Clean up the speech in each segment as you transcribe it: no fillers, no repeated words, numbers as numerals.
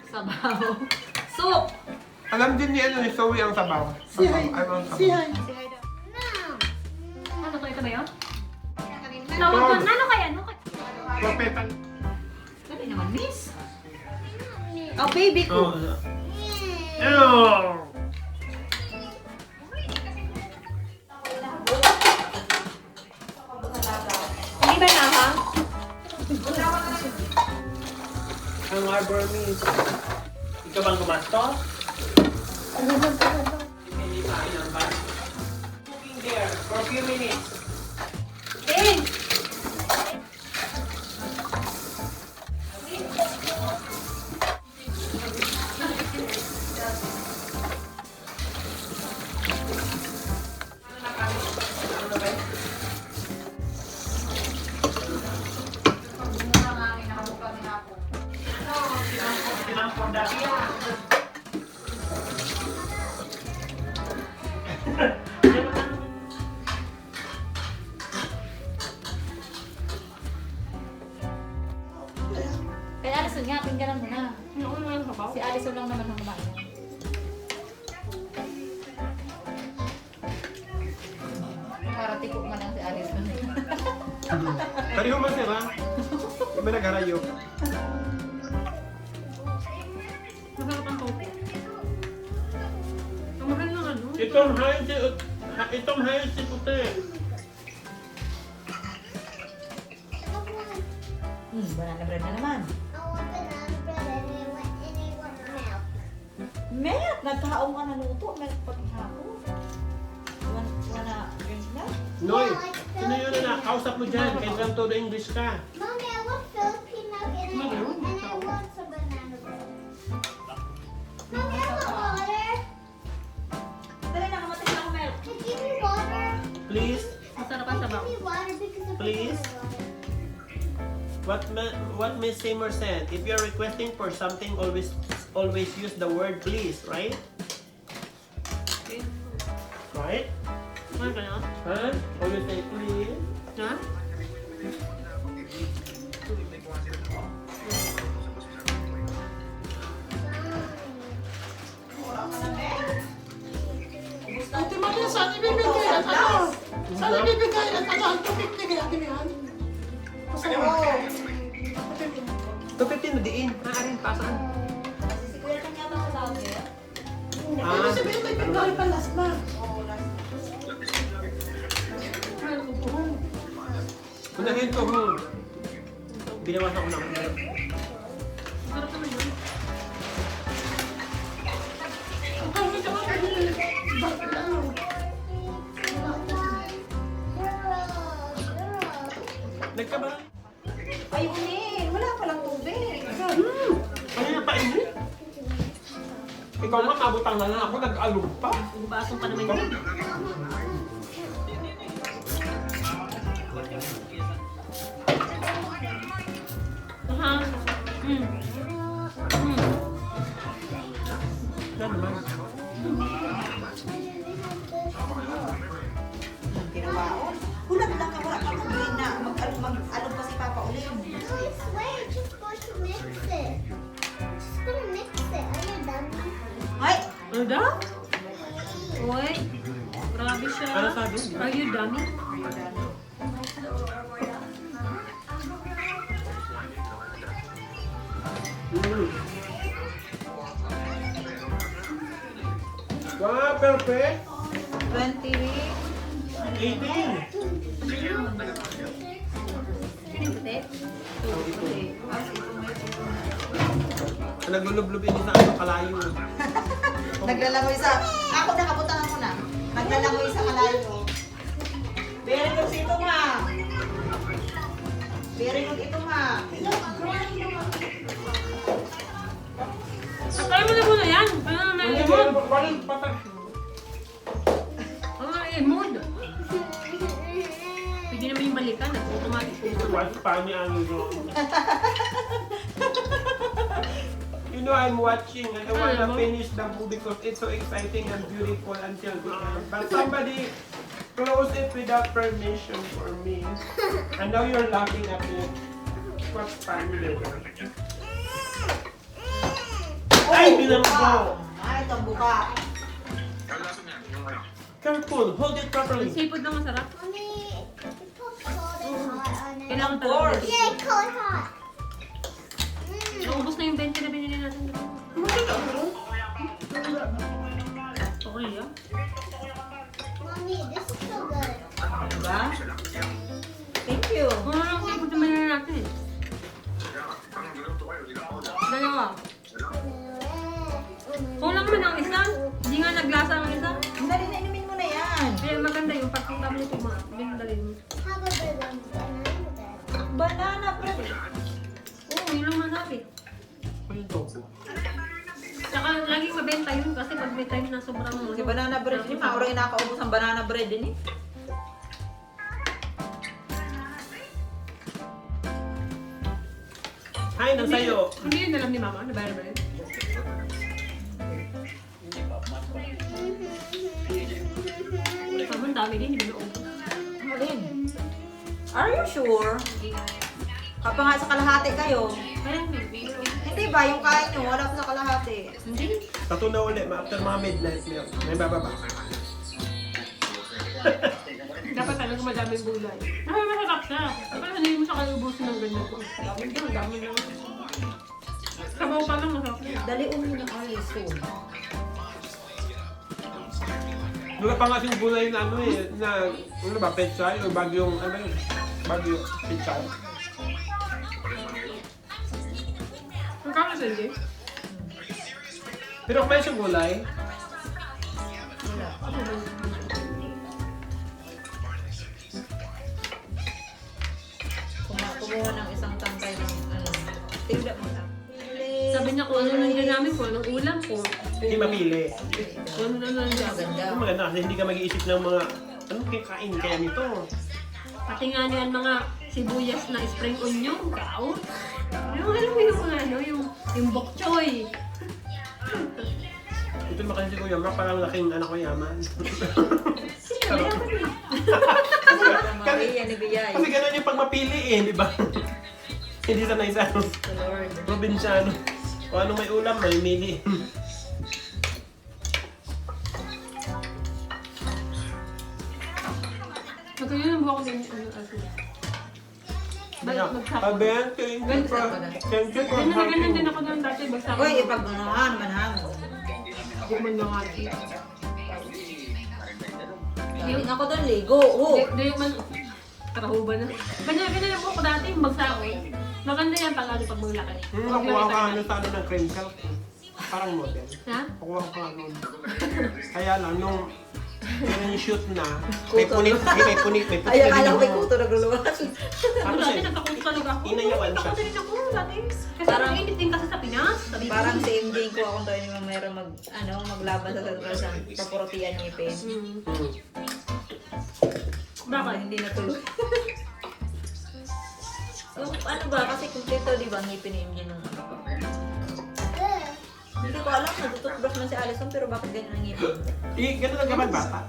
Sabaw. Soup! Alam din ni ano ni Zoe ang sabaw. Si Hay. Si Hay. Si Haida. Ano to? Ito ba yun? Tawag ko. Ano kaya? Ano kaya? Propetan. Dali naman, miss. Oh, baby ko. Ew! Hindi ba nahang? Ang Arbor Meat. Ikaw bang gumastos? Hindi pa ilang ba? Cooking there for a few minutes. Eh! Kaya Alison nga, pinggalan mo na. Si Alison lang naman ang kumain. Para tiko man lang si Alison. Tariho man sila. Di ba nag-harayo? Masarap ang tofu. Ang mahal ng ano? Itong hayos si puti. Banana bread na naman. I want banana bread and I want milk. Met! Nagkaong ka na luto. Met pati hapon. Wana drink na? Noy, sino yun na nakausap mo dyan? Kaya todo English ka. Mommy, I want Filipino and I want some banana bread. Mommy, I want water. Dali na, kamatis na ako milk. Can you give me water? Please, Masarap ang sabaw. Give me water because of Please? water. what Miss Seymour said, if you're requesting for something, always use the word please, right? Right? Ano ka na? Huh? Always say please. Ha? Ate Maria, saan ibibigay at ano? Saan ibibigay at ano? Ang 250 kaya dimihan. Masarap. 250 na diin. Maaring pasan. Si Kuya kanya ba sa tawag niya? Ano sabihin may pagkali pa last na? Oo, last. Unahin ko mo. Binawasan ko na. Masarap naman yun. Ang kami ka ba kanina? Bakit ano? Nagkaba? Ayun eh, wala palang tubig. Kanina pa init. Ikaw nga, mabutang na lang ako. Nag-alog pa. Ubasong pa naman yun. Ha? Yan naman. Kinawaon. Hulag lang ka, wala kang tubig na. Mag-alog pa si Papa ulit. No, it's wait, just going to mix it. Just gonna mix it. Are you done? Ay! Ano daw? Uy, grabe siya. Ano sabi? Are you dummy? Wow, perfect. 20 weeks. 18. Pining puti? Ito, puti. Ah, ito may ito. Naglulublob ini sa ano, kalayo. Naglalangoy sa... Ako nakabutangan ko na. Naglalangoy sa kalayo. Very good ito, ma. Very good ito, ma. Sakay mo na muna yan. Ano na Hindi, i-mood? parang patak. Ano na i-mood? Pwede naman yung balikan. Automatic po. What funny ano yun? You know, I'm watching and I want to finish the movie because it's so exciting and beautiful until the end. But somebody closed it without permission for me. And now you're laughing at it. What's funny? ng buka. go. Ay, ito ang buka. Careful, hold it properly. Seafood na masarap. Mommy, put cold and hot on it. Kailangan Of course. talaga. Yeah, cold hot. Naubos na yung 20 na binili natin. Okay, ah. Mommy, this is so good. Diba? Thank you. Kung ano yung seafood na binili natin eh. Dalawa. Kulang naman ang isa. Hindi nga naglasa ang isa. Dali na, inumin mo na yan. Kaya maganda yung pagpunta mo nito mga binadalin mo. Have a big one. Banana bread. Banana bread. Oo, yun lang masabi. Ano yung tofu? Saka laging mabenta yun kasi pag may time na sobrang Si banana bread din. Mga orang inakaubos ang banana bread din eh. Hi, nang sayo. Hindi yun alam ni mama na bayar ba yun? Ang dami din, hindi mo naubos. Alin? Are you sure? Kapag nga sa kalahati kayo. Kaya Hindi ba? Yung kain nyo, wala pa sa kalahati. hindi. Tato na ulit, after mga midnight may bababa. Dapat talaga madaming gulay. Ay, masarap siya. Dapat hindi mo siya kayo ubusin ng ganyan ko. Dami lang. Sabaw pa lang masarap na. Daliun mo na aliso. Wala pa nga siyang gulay na ano eh, na ano ba, pechay o bagyong, ano yun? Bagyong pechay. Ang kama sa hindi. Pero kung may siyang gulay, Kumuha ng isang tangkay ng ano. Tingnan mo na. Sabi niya kung ano nandiyan namin, kung anong ulam ko. hindi mapili. Kung ano na nandiyan. Ganda. Ang maganda kasi hindi ka mag-iisip ng mga, anong kikain kaya nito? Pati nga niyan mga sibuyas na spring onion, kao. Yung alam mo yung mga ano, yung bok choy. Ito makasin si Kuya Mark, parang laking anak ko yaman. Mayaman eh. Maria ni Biyay. Kasi ganun yung pag mapili eh, di ba? Hindi sanay sa ano, The Lord. probinsyano. Kung anong may ulam, may mili. Matuloy ng buhok din ano aso. Balik magsapon. Aben, thank you for, thank you for Ganyan na ganyan din helping. ako doon dati magsapon. Uy, ipag gano'n naman hamo. Guman na nga siya. Galing ako doon, ligo. Hindi man, karahuba na. Ganyan yung buhok ko dati, yung magsapon. Maganda yan pag ano pag maglaki. Nakuha ka ano sa ano ng cream silk. Parang model. Ha? Nakuha ko ano. Kaya lang, nung shoot na, may punit, may punit. Ay, akala ko may kuto nagluluwas. Ako Ano dati siya? nagkakunto talaga ako. Inayawan siya. Nagkakunto din ako dati. Kasi Parang- parang init din kasi sa Pinas. Sabi ko. Parang si MJ ko akong tayo ni Mamero maglaban sa sa papurutian ngipin. Bakit? Hindi natuloy. Yung ano ba, kasi kumpleto di ba ngipin ni MJ nung ano pa. Hindi ko alam, natututbrush man si Allison pero bakit ganyan ang ngipin? Ganun lang naman bata.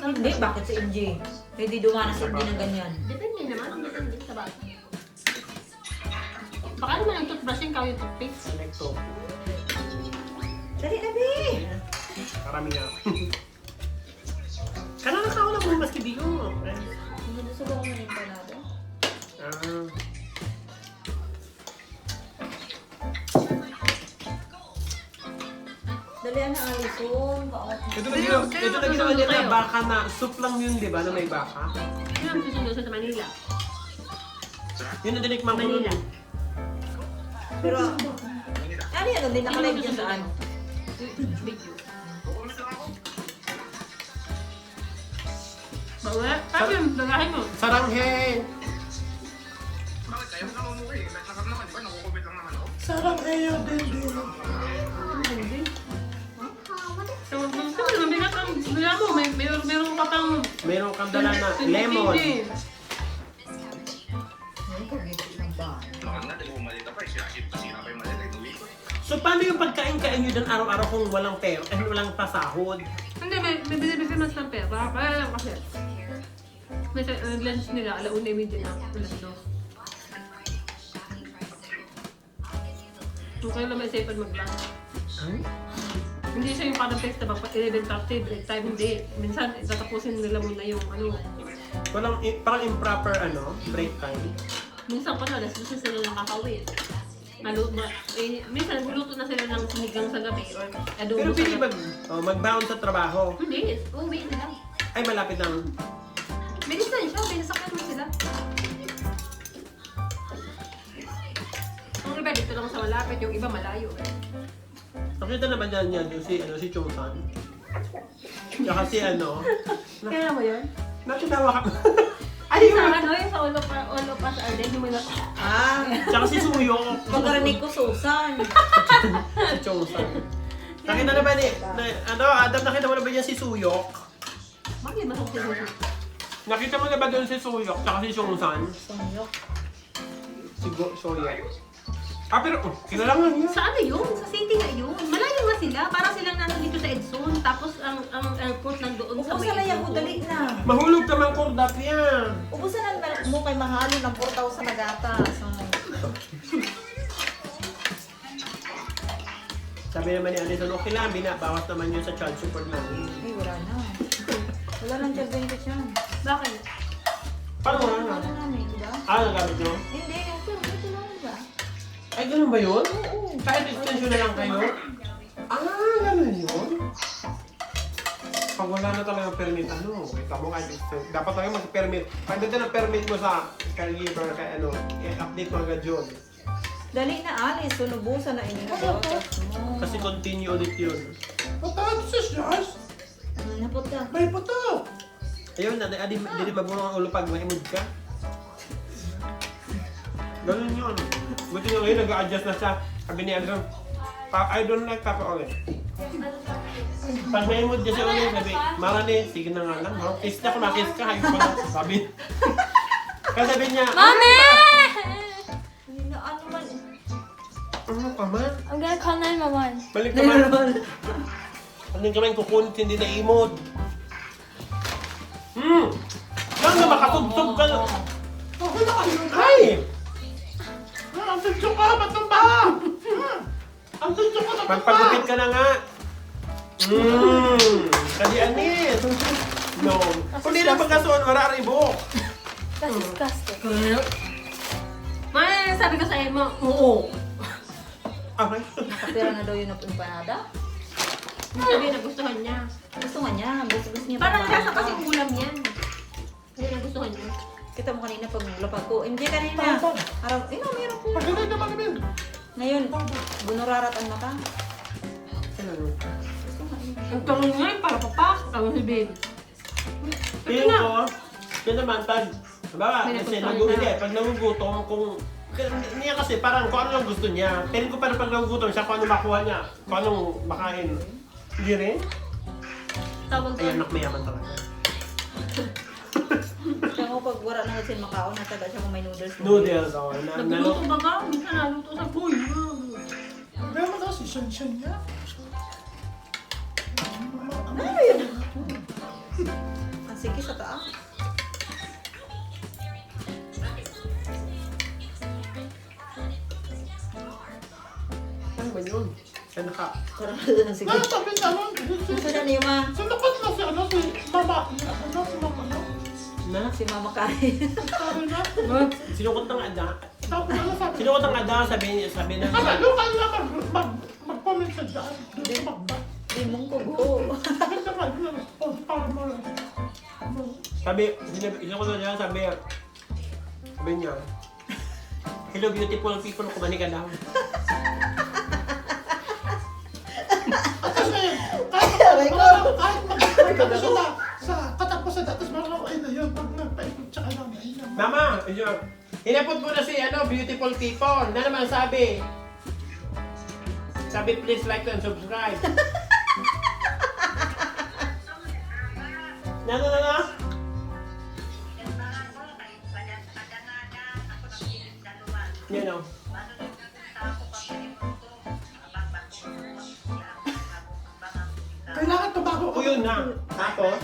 Hindi, bakit si MJ? Hindi dumanas si MJ ng ganyan. Depende naman. Depende sa bata. Baka naman ang toothbrushing ka yung toothpaste. Ito, Dali na, Bi! karami nga. Kanana ka ako lang kung maski bigo. Hindi gusto ko kung yung panado. Ah. Dali na, Allison. Ito na ginawa nila baka na, soup lang yun, di ba, na may baka? Yun ang susunod sa Manila. Yun ang dinikmang ko Manila. nun. Pero, ano yan? Hindi nakalive dyan sa ano. Video. Bawa? Paano yung lagahin mo? Saranghe! Saranghe yung din. Hindi. Tawag mo. Sabi naman, bigat ang bila mo. Meron ka pang... Meron kang dala na lemon. So paano yung pagkain-kain nyo doon araw-araw kung walang pera, walang pasahod? Hindi, may binibigay mas ng pera. Kaya lang kasi. May lunch nila, alauna yung na. Alas 2. Kung kayo lang may safe mag-lunch. Hindi siya yung parang text na ba, 11:30, break time, hindi. Minsan, tatapusin nila muna yung ano. Walang, parang improper, break time. Minsan pa na, alas 12 sila nakakawin. Minsan, guluto na sila ng sinigang sa gabi or adobo Pero sa pili gabi. mag-bound sa trabaho. Hindi, uwi na lang. Ay, malapit lang. Bilis na siya, binasakyan mo sila. Ang iba dito lang sa malapit, yung iba malayo. Nakita naman yan yung si Chong San. Tsaka si Kaya mo yun? nakitawa ka. Ay, sa yung sa Olo pa sa Arden, yung mga... Tsaka si Suyo. Pagkarinig ko, Susan. Si Chong San. Nakita na ba Adam, nakita mo na ba niya si Suyok? Bakit masok si Susan? Nakita mo na ba doon si Suyok, tsaka si Chong San? Sumyok. Si Suyok. Pero, kinalangan niya. Sa ano yun? Sa city nga yun. Malayo nga sila. Parang silang nandun dito sa Edson. Tapos ang airport nandoon sa Ubusan na yan ko, dali na. Mahulog naman kordap yan. Ubusan na mo kay mahalo ng 4,000 na gatas. Sabi naman ni Alison, okay lang, binabawas naman yun sa child support namin. Ay, wala na. Wala nang child benefit yan. Bakit? Paano nga Wala nga? namin, di ba? Nagamit nyo? Hindi, pero ito lang ba? Ay, ganun ba yun? Oo. Kahit extension na lang kayo? Ganun yun? Pag wala na talagang permit, kita mo kahit extension. Dapat talaga mag-permit. Pagdating ng permit mo sa caregiver, kaya i-update mo agad yun. Dali na, Alice. Sunubusan na inyo. Kasi continue ulit yun. Patato sa Josh. Napot ka. May pato. Ayun, di mabulong ang ulo pag maimod ka. Ganun yun. Buti nyo ngayon, nag-a-adjust na siya. Sabi ni Andrew, I don't like Papa ulit. Pag maimod niya siya ulit, sabi, Marane, sige na nga lang. Kiss na, kumakis ka, hayop ka na. Sabi. Kasi sabi niya, Mommy! Ano man? ano ka man? I'm gonna call 911. Balik ka man. Ano ka man kukunit, hindi na imod. Lang na makatugtog ka na. Okay na kayo na. Ay! Ang tunso ka, matumba. Ang tunso ka, matumba. Magpagupit ka na nga. Kadi anis. No. Kundi na pagkasuan, wala ribo. That's disgusting. May sabi ko sa iyo mo, oo. Okay. Nakapira na daw yun ng empanada. Sabi nagustuhan niya. Gusto nga niya. Gusto niya Parang pang- lasa kasi ulam yan. Kaya nagustuhan niya. Kita mo kanina pag lapag ko. MJ kanina. Araw, meron po. Pagkakita naman namin. Ngayon, bunurarat ang mata. Ang tanong niya yung para papak. Tawag si Ben. Tingin ko, yun naman, Baga, May kasi nagustuhan na. pag nagugutom, niya kasi parang kung ano lang gusto niya. Tingin ko parang pag nagugutom siya, kung ano makuha niya, kung anong makain. Hindi rin? Tawag ko. Ay, anak mayaman talaga. Siya mo pag wala na kasi makaon, nataga siya kung may noodles. Noodles, oh. Nagluto ba ka? Minsan naluto sa boy. Pero mo daw si Shan niya. Ano yun? Ang sige sa taas. Ano ba yun? Ano ka? Karang sige. Sabi niya nun. Gusto na niyo ma. Sunukot na si si mama. Si mama no? Na? Si Mama Kari. Sabi na. Sinukot ng ada. Sabi na sabi. Sinukot ng ada, sabi na. Sabi, doon kayo na mag-comment sa daan. Di mong kugo. Sabi na kayo na response para mo. Sabi, sinukot na niya, sabi niya, hello beautiful people, kumani ka daw. Kasi kahit magpapagod siya sa katapos sa datos, marang ay na yun. Pag nagpaikot siya ka lang, ay naman. Mama, hinapot mo na si beautiful people. Na naman sabi, please like and subscribe. Na. Yan o. Kailangan tumago O yun na. Tapos,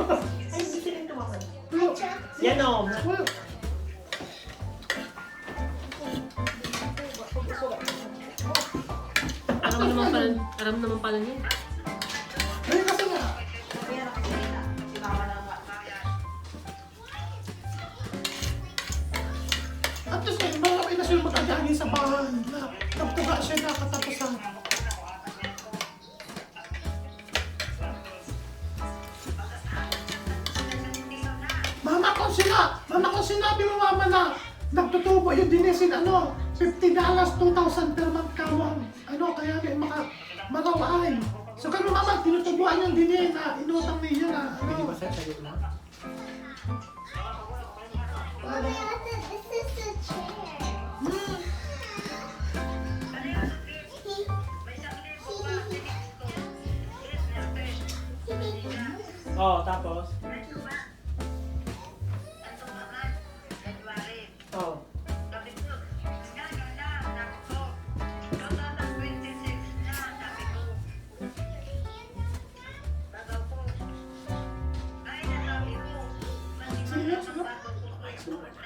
Ay, hindi sila tumakan. Well, Yan o. well, Aram naman pala niya. ayun kasi nga, Kaya kasi na, si mama na nga. at least eh, malaki na siya magkagani sa bahan na nagtuga siya na katapusan. Mama ko sinabi mo mama na nagtutubo yung dinisin ano, $50, 2,000 per month kamong ano, kaya nga makawain. So kaya mama, tinutubuan yung dinin na inutang niya na Pwede ba ano. sa'yo sagot na? Mommy, I said this is the chair. Oo, tapos? Oo.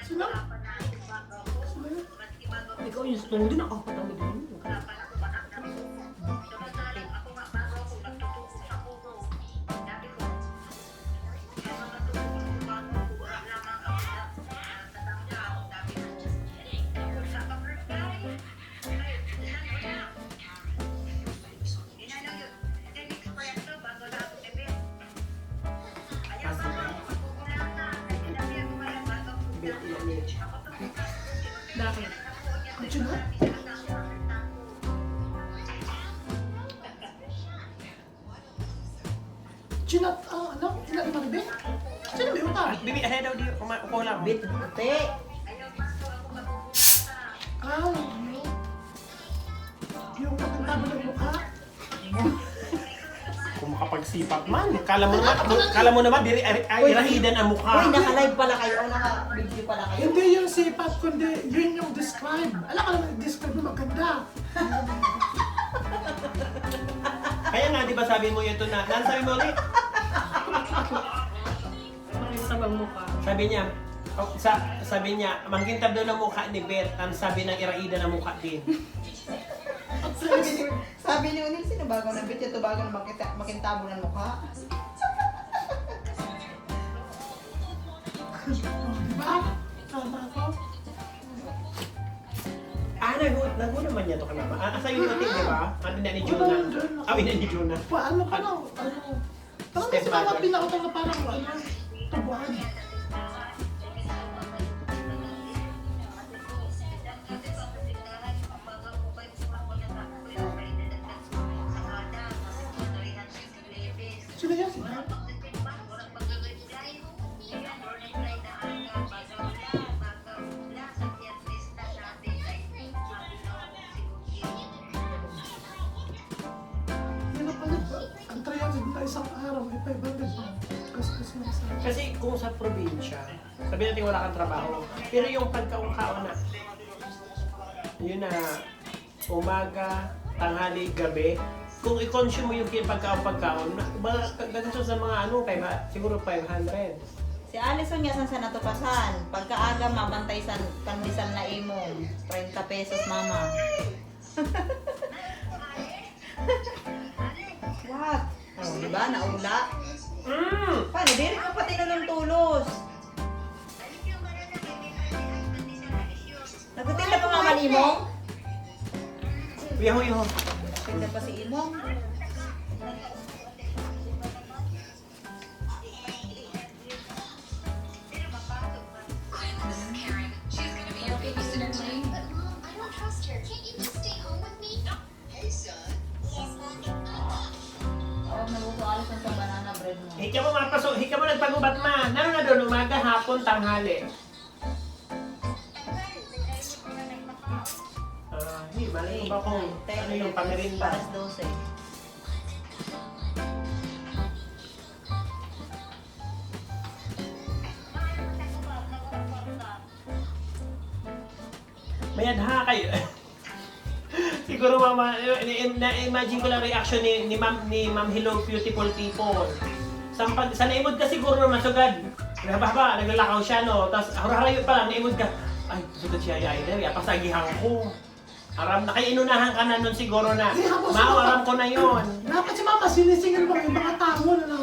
Sino? Ikaw yung stone din, nakakatawid din. Bakit? Sino? Chinat, ano? Chinat Maribe? Sino ba yun ta? Bibi, ahead daw di. Upo lang. Bit, puti. Ah, yung pagkantabo ng mukha. Kung makapagsipat man. Kala mo naman, diri ay rahidan ang mukha. Uy, naka-live pala kayo o naka-video pala kayo. Hindi yung sipat, kundi yun yung describe. Alam ka naman, describe mo maganda. Kaya nga, di ba sabi mo ito na, sabi mo ulit? Makita bang mukha? Sabi niya, mangkintab daw ng mukha ni Beth, ang sabi ng iraida ng mukha din. Sabi ni Unil, sino bago na bit? Ito bago na makintabo ng mukha. Diba? Tama ko. Nago naman niya to kay mama. Sa'yo yung utik, di ba? Ano na ni Jonah? Na ni Jonah. Paano ka na? Parang kasi mga pinakotang na parang tubuhan. Sino yan? Sino? Yan ang pala ba? Ang 300 na isang araw, ay 500 pa. Kasi lang sa... Kasi kung sa probinsya, sabi natin wala kang trabaho. Pero yung pagkaungkaon na, yun na, umaga, tanghali, gabi, kung i-consume mo yung pagkaon, ganito sa mga ano, siguro 500. Si Alison nga saan sa natupasan. Pagkaaga mabantay sa kandisan na imo. 30 pesos mama. What? Oh, diba? Naula. Paano? Diri ka pati na ng tulos. Nagtitinda pa mama ni Imong? Yaho. Tinda pa si Imong. Huwag naluto Alison sa banana bread mo. Hika mo nagpagubat ma. Nano na doon, umaga, hapon, tanghali. Hindi, mali ko ba kung ano yung pamirin ba? Paras 12. Mayadha kayo. Siguro mama, na-imagine ko lang reaction ni Ma'am Hello Beautiful People. Sa naimod ka siguro naman sugad. Ba, naglalakaw siya, no? Tapos harayo pa lang, naimod ka. Ay, sugad siya, Aider. Pasagihan ko. Aram na, kaya inunahan ka na nun siguro na. Mao, aram ko na yon. Dapat si mama sinisingil mo yung mga tao na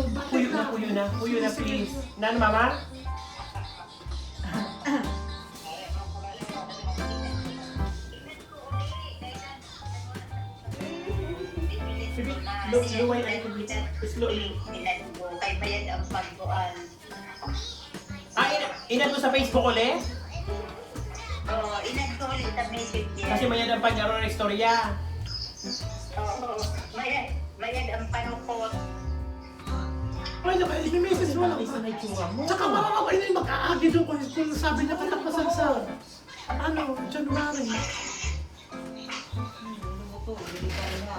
Puyo na, please. Nan, mama? Luway na ito. Slowly. Kay bayad ang pagbuan. Inad mo sa Facebook ulit? Oo, inagtuloy sa message niya. Kasi mayad ang panyaro ng istorya. Oo, bayad ang panukot. Ay, naman, i-message mo lang. Tsaka makakaway na yung mag-aagi doon kung sabi niya patapmasan sa, January. Luluto, bili ka rin na.